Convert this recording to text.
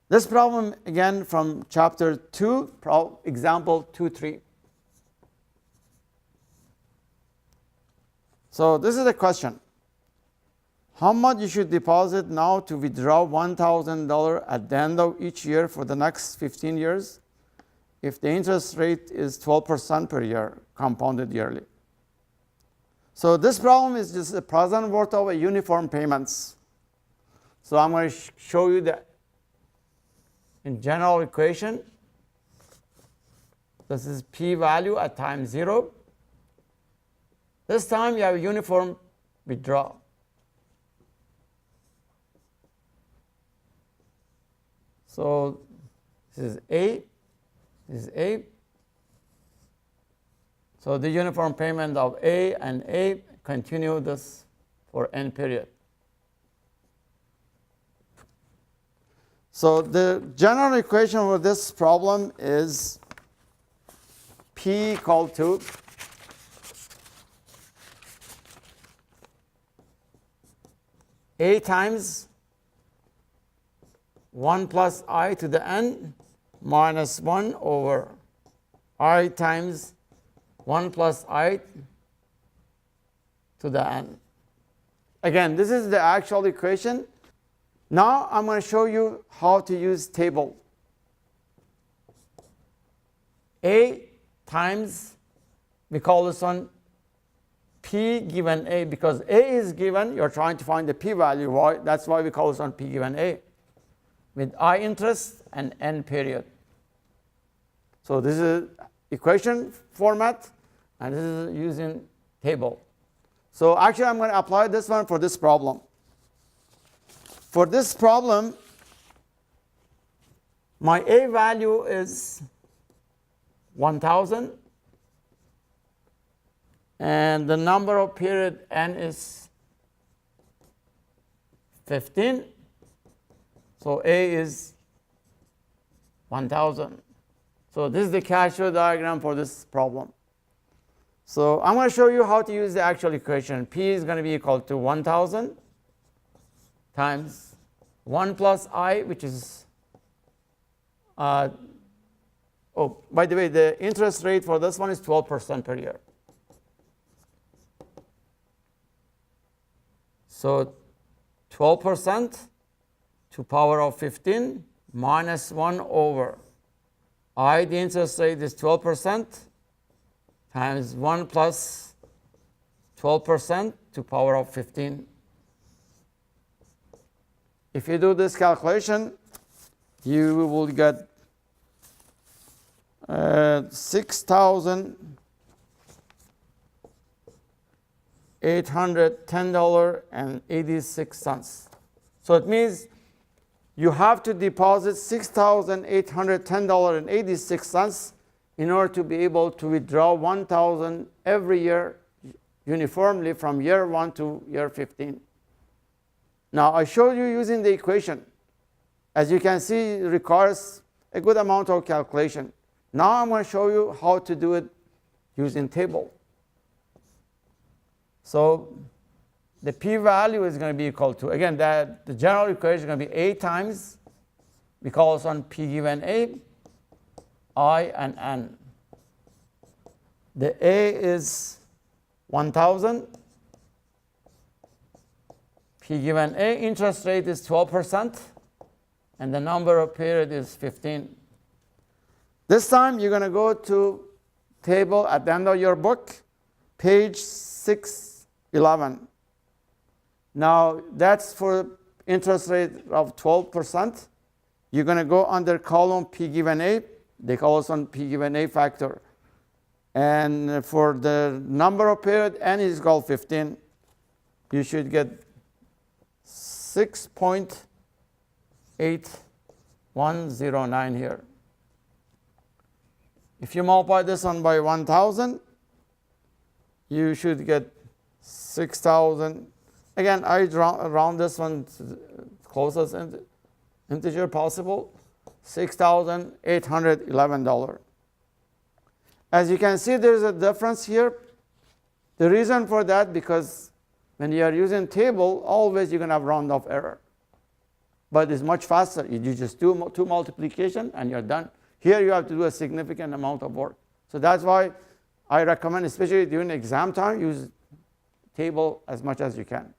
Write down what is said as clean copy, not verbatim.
This problem, again, from chapter 2, example 2.3. So this is the question. How much you should deposit now to withdraw $1,000 at the end of each year for the next 15 years if the interest rate is 12% per year, compounded yearly? So this problem is just the present worth of a uniform payments. So I'm going to show you the in general equation. This is p-value at time 0. This time you have a uniform withdrawal. So this is A, this is A. So the uniform payment of A and A continue this for n period. So the general equation for this problem is P equal to A times 1 plus I to the n minus 1 over I times 1 plus I to the n. Again, this is the actual equation. Now I'm going to show you how to use table. A times, we call this one P given A, because A is given, you're trying to find the P value. Why? That's why we call this one P given A, with I interest and n period. So this is equation format, and this is using table. So actually I'm going to apply this one for this problem. For this problem, my A value is 1,000, and the number of period n is 15. So A is 1,000. So this is the cash flow diagram for this problem. So I'm going to show you how to use the actual equation. P is going to be equal to 1,000 times 1 plus I, which is, by the way, the interest rate for this one is 12% per year. So 12% to power of 15 minus 1 over I, the interest rate is 12%, times 1 plus 12% to power of 15. If you do this calculation, you will get $6,810.86. So it means you have to deposit $6,810.86 in order to be able to withdraw $1,000 every year uniformly from year 1 to year 15. Now, I showed you using the equation. As you can see, it requires a good amount of calculation. Now I'm going to show you how to do it using table. So the p-value is going to be equal to, again, the general equation is going to be A times, we call this one P given A, I and N. The A is 1,000. P given A, interest rate is 12%, and the number of period is 15. This time you're going to go to table at the end of your book, page 611. Now that's for interest rate of 12%. You're going to go under column P given A. They call this one P given A factor. And for the number of period, N is equal to 15. You should get 6.8109 here. If you multiply this one by 1,000, you should get 6,000. Again, I round this one to the closest integer possible, $6,811. As you can see, there's a difference here. The reason for that, because when you are using table, always you're going to have round-off error. but it's much faster. You just do two multiplication and you're done. Here you have to do a significant amount of work. So that's why I recommend, especially during exam time, use table as much as you can.